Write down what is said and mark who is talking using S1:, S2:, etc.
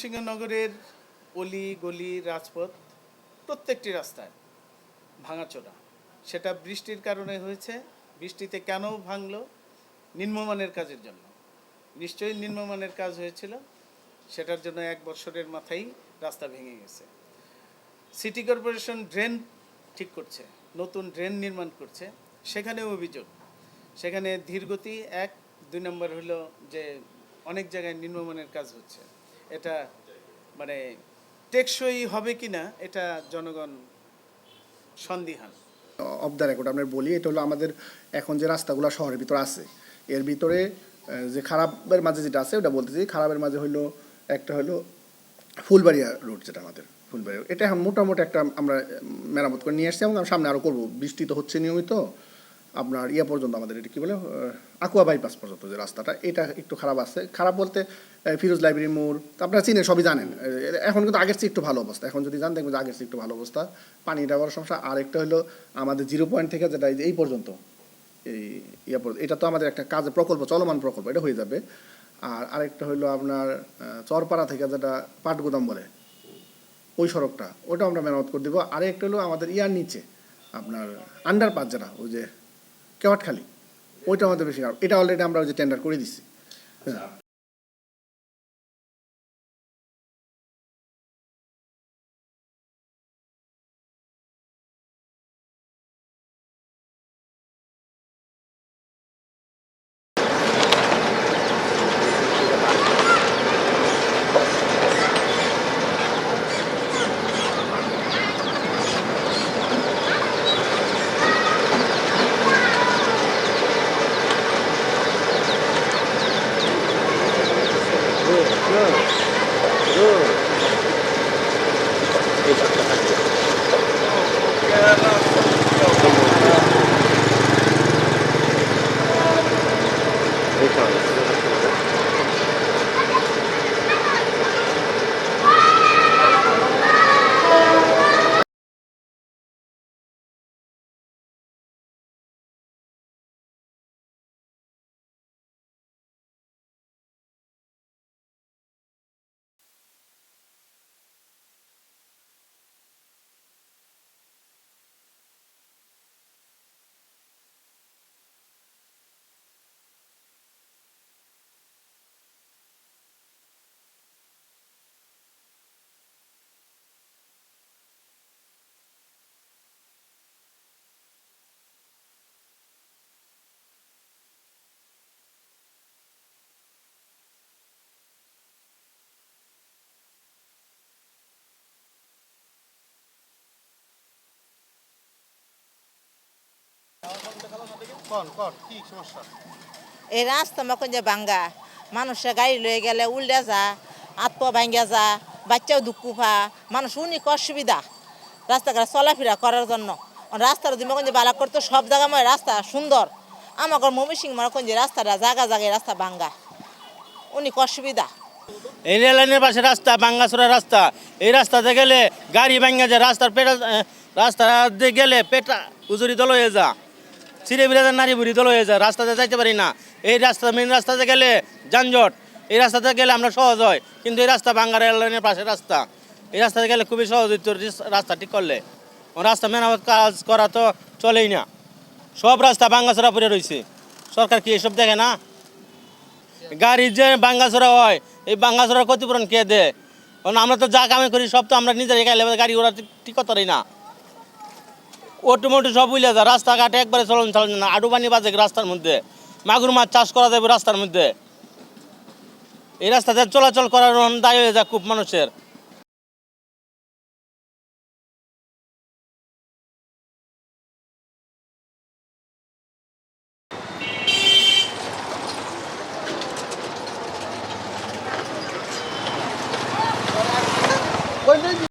S1: ময়মনসিংহ নগরের অলি গলি রাজপথ প্রত্যেকটি রাস্তায় ভাঙাচোরা। সেটা বৃষ্টির কারণে হয়েছে। বৃষ্টিতে কেন ভাঙলো? নিম্নমানের কাজের জন্য। নিশ্চয়ই নিম্নমানের কাজ হয়েছিল, সেটার জন্য 1 বছরের মাথায় রাস্তা ভেঙে গেছে। সিটি কর্পোরেশন ড্রেন ঠিক করছে, নতুন ড্রেন নির্মাণ করছে, সেখানেও অভিযোগ। সেখানে ধীরগতি 1, 2 নম্বর হলো যে অনেক জায়গায় নিম্নমানের কাজ হচ্ছে। এটা মানে টেকসই হবে কি না এটা জনগণ সন্দিহান।
S2: অফ দ্য রেকর্ড আমরা বলি, এটা হলো আমাদের এখন যে রাস্তাগুলো শহরের ভিতরে আছে, এর ভিতরে যে খারাপের মাঝে যেটা আছে ওটা বলতেছি। খারাপের মাঝে হলো একটা হলো ফুলবাড়িয়া রোড, যেটা আমাদের ফুলবাড়িয়া, এটা এখন মোটামুটি একটা আমরা মেরামত করে নিয়ে আসছি এবং সামনে আরও করবো। বৃষ্টি তো হচ্ছে নিয়মিত, আপনার পর্যন্ত আমাদের এটা কী বলে আকুয়া বাইপাস পর্যন্ত যে রাস্তাটা, এটা একটু খারাপ আছে। খারাপ বলতে ফিরোজ লাইব্রেরি মোড় আপনারা চিনেন, সবই জানেন। এখন কিন্তু আগের চেয়ে একটু ভালো অবস্থা, এখন যদি যান দেখবেন যে আগের চেয়ে একটু ভালো অবস্থা। পানিটা বড় সমস্যা। আর একটা হলো আমাদের 0 পয়েন্ট থেকে যেটা এই পর্যন্ত এটা তো আমাদের একটা কাজের প্রকল্প, চলমান প্রকল্প, এটা হয়ে যাবে। আর আরেকটা হলো আপনার চরপাড়া থেকে যেটা পাটগুদাম বলে ওই সড়কটা, ওটা আমরা মেরামত করে দেবো। আরেকটা হলো আমাদের নিচে আপনার আন্ডারপাস যেটা ওই যে কেওয়াটখালি, ওইটা আমাদের বেশি খারাপ। এটা অলরেডি আমরা ওই যে টেন্ডার করে দিচ্ছি।
S3: এই রাস্তা মখন যে ভাঙ্গা, মানুষের গাড়ি লয়ে গেলে উল্টে যা, আত্ম ভাঙ্গা যা, বাচ্চাও দুঃখ পা, মানুষ অনেক অসুবিধা রাস্তাঘাট চলাফেরা করার জন্য। রাস্তার যদি মখন যে বালা করতো, সব জায়গা মধ্যে রাস্তা সুন্দর। আমাকে ময়মনসিংহ মখন যে রাস্তাটা জায়গা জায়গায় রাস্তা ভাঙ্গা, অনেক অসুবিধা।
S4: এই রেল লাইনের পাশে রাস্তা, ভাঙ্গাচোরা রাস্তা। এই রাস্তাতে গেলে গাড়ি ভাঙ্গা যায়, রাস্তাতে গেলে পেটা উজুরি দল হয়ে যা, ছিঁড়ে বিড়ে নারী বুড়ি দল হয়ে যায়, রাস্তাতে যাইতে পারি না। এই রাস্তা মেন রাস্তাতে গেলে যানজট, এই রাস্তাতে গেলে আমরা সহজ হয়, কিন্তু এই রাস্তা ভাঙ্গা রেল লাইনের পাশে রাস্তা, এই রাস্তাতে গেলে খুবই সহজ হইতো রাস্তা ঠিক করলে। রাস্তা মেরামত কাজ করা তো চলেই না, সব রাস্তা ভাঙ্গাচোরা পড়ে রয়েছে। সরকার কি এসব দেখে না? গাড়ির যে ভাঙ্গাচোরা হয়, এই ভাঙ্গাচোরার ক্ষতিপূরণ কে দেয়? কারণ আমরা তো যা কামে করি সব তো আমরা নিজেরাই গাইলে গাড়ি ওরা ঠিক করতে পারি না। অটোমোটো সব উইলে যায়, রাস্তাঘাটে একবারে চলন না। আডু পানি বাজে রাস্তার মধ্যে, মাগুর মাছ চাষ করা যাবে রাস্তার মধ্যে। এই রাস্তাতে চলাচল করার দায় হয়ে যায় খুব মানুষের।